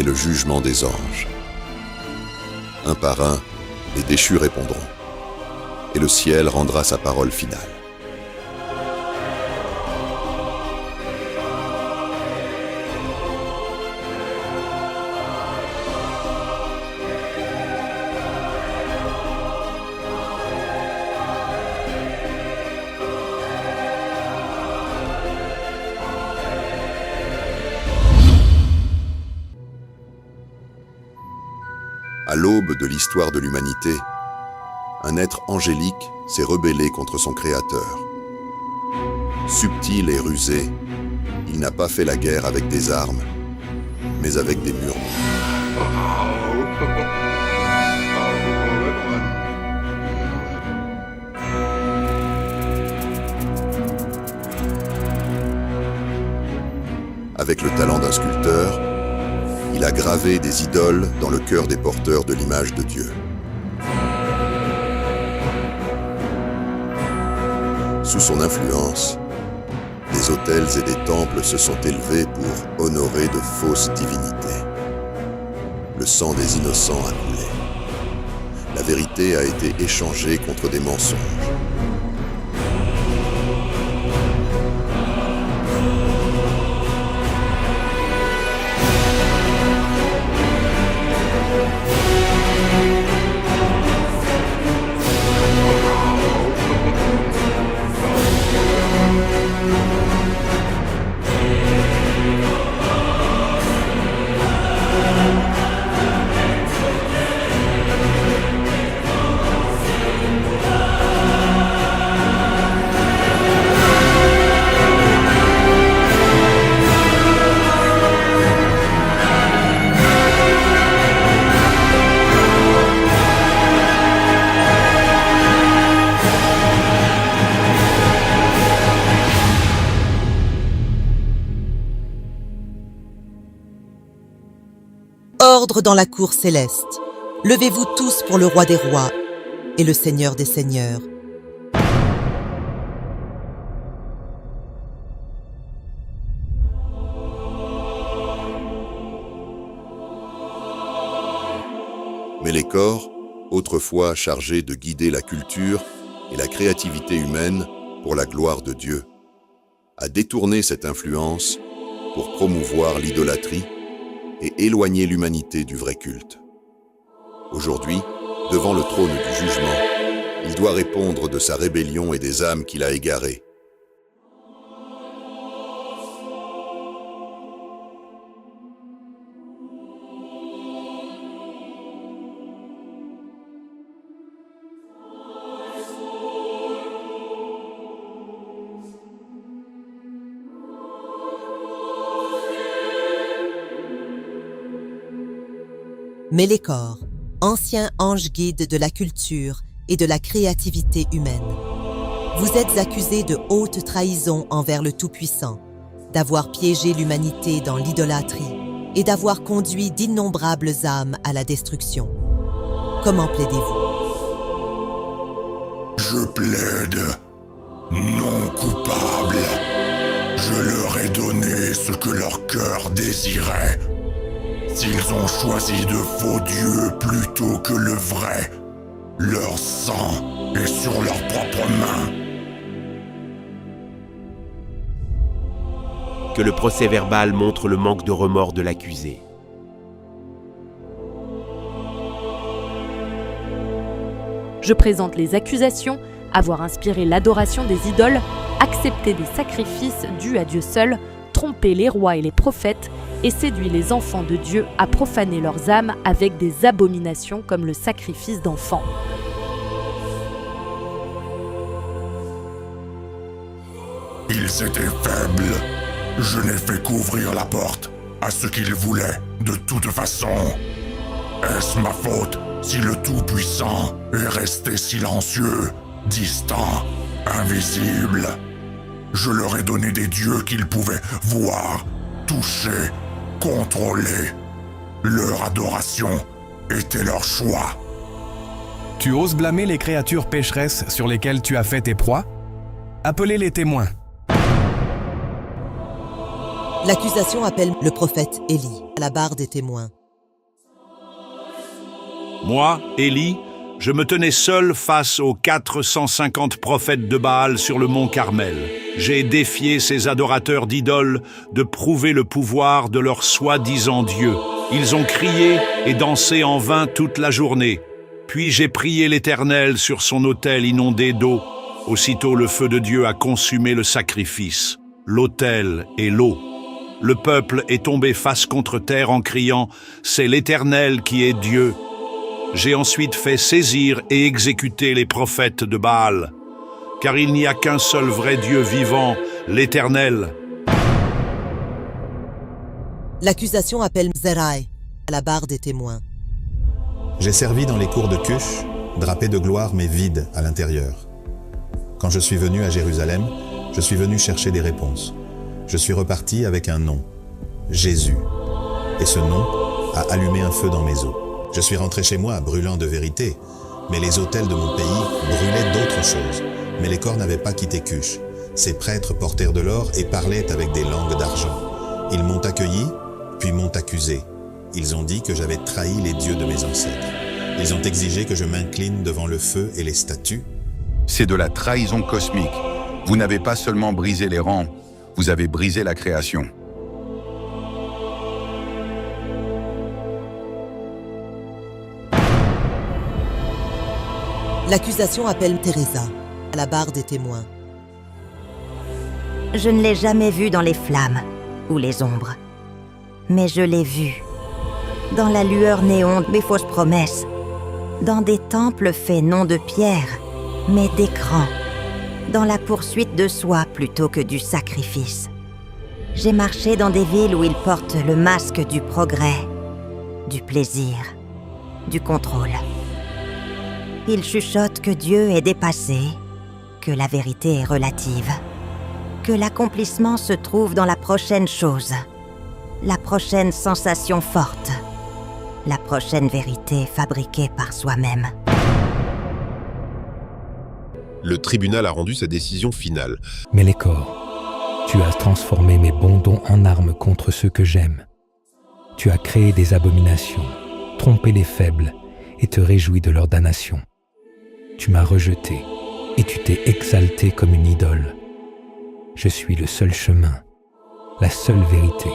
le jugement des anges. Un par un, les déchus répondront, et le ciel rendra sa parole finale. À l'aube de l'histoire de l'humanité, un être angélique s'est rebellé contre son Créateur. Subtil et rusé, il n'a pas fait la guerre avec des armes, mais avec des murmures. Avec le talent d'un sculpteur, il a gravé des idoles dans le cœur des porteurs de l'image de Dieu. Sous son influence, des autels et des temples se sont élevés pour honorer de fausses divinités. Le sang des innocents a coulé. La vérité a été échangée contre des mensonges. Ordre dans la cour céleste. Levez-vous tous pour le roi des rois et le seigneur des seigneurs. Mais les corps, autrefois chargés de guider la culture et la créativité humaine pour la gloire de Dieu, a détourné cette influence pour promouvoir l'idolâtrie et éloigner l'humanité du vrai culte. Aujourd'hui, devant le trône du jugement, il doit répondre de sa rébellion et des âmes qu'il a égarées. Mélékor, ancien ange guide de la culture et de la créativité humaine. Vous êtes accusé de haute trahison envers le Tout-Puissant, d'avoir piégé l'humanité dans l'idolâtrie et d'avoir conduit d'innombrables âmes à la destruction. Comment plaidez-vous? Je plaide non coupable. Je leur ai donné ce que leur cœur désirait. S'ils ont choisi de faux dieux plutôt que le vrai, leur sang est sur leurs propres mains. Que le procès-verbal montre le manque de remords de l'accusé. Je présente les accusations, avoir inspiré l'adoration des idoles, accepté des sacrifices dus à Dieu seul, trompé les rois et les prophètes, et séduit les enfants de Dieu à profaner leurs âmes avec des abominations comme le sacrifice d'enfants. Ils étaient faibles. Je n'ai fait qu'ouvrir la porte à ce qu'ils voulaient de toute façon. Est-ce ma faute si le Tout-Puissant est resté silencieux, distant, invisible? Je leur ai donné des dieux qu'ils pouvaient voir, toucher, contrôler. Leur adoration était leur choix. Tu oses blâmer les créatures pécheresses sur lesquelles tu as fait tes proies? Appelez les témoins. L'accusation appelle le prophète Élie à la barre des témoins. Moi, Élie, je me tenais seul face aux 450 prophètes de Baal sur le mont Carmel. J'ai défié ces adorateurs d'idoles de prouver le pouvoir de leur soi-disant Dieu. Ils ont crié et dansé en vain toute la journée. Puis j'ai prié l'Éternel sur son autel inondé d'eau. Aussitôt le feu de Dieu a consumé le sacrifice, l'autel et l'eau. Le peuple est tombé face contre terre en criant « C'est l'Éternel qui est Dieu ». J'ai ensuite fait saisir et exécuter les prophètes de Baal, car il n'y a qu'un seul vrai Dieu vivant, l'Éternel. L'accusation appelle Mzerai à la barre des témoins. J'ai servi dans les cours de Cush, drapé de gloire mais vide à l'intérieur. Quand je suis venu à Jérusalem, je suis venu chercher des réponses. Je suis reparti avec un nom, Jésus. Et ce nom a allumé un feu dans mes os. Je suis rentré chez moi brûlant de vérité, mais les autels de mon pays brûlaient d'autres choses. Mais les corps n'avaient pas quitté Cush. Ces prêtres portèrent de l'or et parlaient avec des langues d'argent. Ils m'ont accueilli, puis m'ont accusé. Ils ont dit que j'avais trahi les dieux de mes ancêtres. Ils ont exigé que je m'incline devant le feu et les statues. C'est de la trahison cosmique. Vous n'avez pas seulement brisé les rangs, vous avez brisé la création. L'accusation appelle Teresa à la barre des témoins. Je ne l'ai jamais vu dans les flammes ou les ombres, mais je l'ai vu dans la lueur néon de mes fausses promesses, dans des temples faits non de pierre, mais d'écran, dans la poursuite de soi plutôt que du sacrifice. J'ai marché dans des villes où ils portent le masque du progrès, du plaisir, du contrôle. Ils chuchotent que Dieu est dépassé, que la vérité est relative, que l'accomplissement se trouve dans la prochaine chose, la prochaine sensation forte, la prochaine vérité fabriquée par soi-même. Le tribunal a rendu sa décision finale. Mélékor, tu as transformé mes bons dons en armes contre ceux que j'aime. Tu as créé des abominations, trompé les faibles et te réjouis de leur damnation. Tu m'as rejeté et tu t'es exalté comme une idole. Je suis le seul chemin, la seule vérité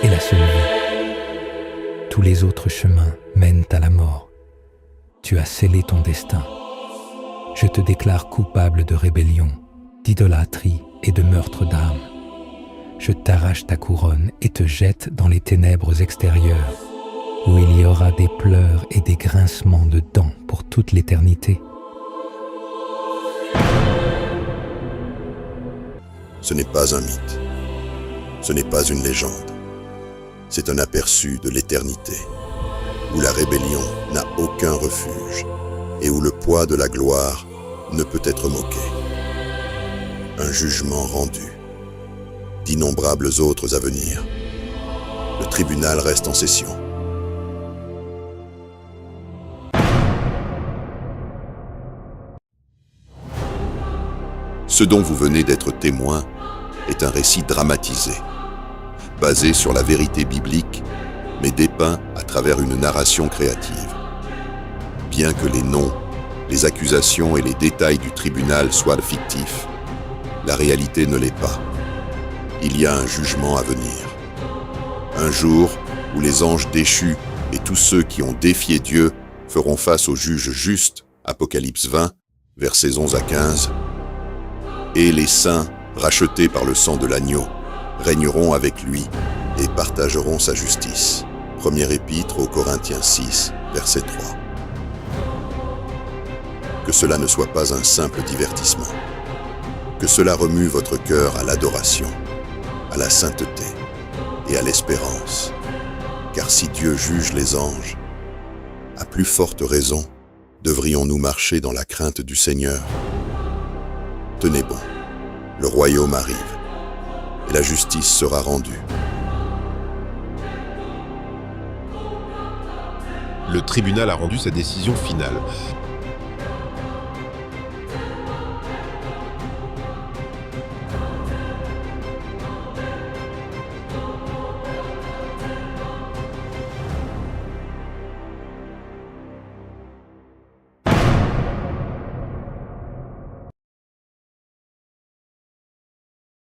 et la seule vie. Tous les autres chemins mènent à la mort. Tu as scellé ton destin. Je te déclare coupable de rébellion, d'idolâtrie et de meurtre d'âme. Je t'arrache ta couronne et te jette dans les ténèbres extérieures, où il y aura des pleurs et des grincements de dents pour toute l'éternité. Ce n'est pas un mythe. Ce n'est pas une légende. C'est un aperçu de l'éternité, où la rébellion n'a aucun refuge et où le poids de la gloire ne peut être moqué. Un jugement rendu, d'innombrables autres à venir. Le tribunal reste en session. Ce dont vous venez d'être témoin est un récit dramatisé, basé sur la vérité biblique, mais dépeint à travers une narration créative. Bien que les noms, les accusations et les détails du tribunal soient fictifs, la réalité ne l'est pas. Il y a un jugement à venir. Un jour où les anges déchus et tous ceux qui ont défié Dieu feront face au juge juste, Apocalypse 20, versets 11 à 15, et les saints, rachetés par le sang de l'agneau, régneront avec lui et partageront sa justice. Première épître aux Corinthiens 6, verset 3. Que cela ne soit pas un simple divertissement. Que cela remue votre cœur à l'adoration, à la sainteté et à l'espérance. Car si Dieu juge les anges, à plus forte raison, devrions-nous marcher dans la crainte du Seigneur. Tenez bon, le royaume arrive, et la justice sera rendue. Le tribunal a rendu sa décision finale.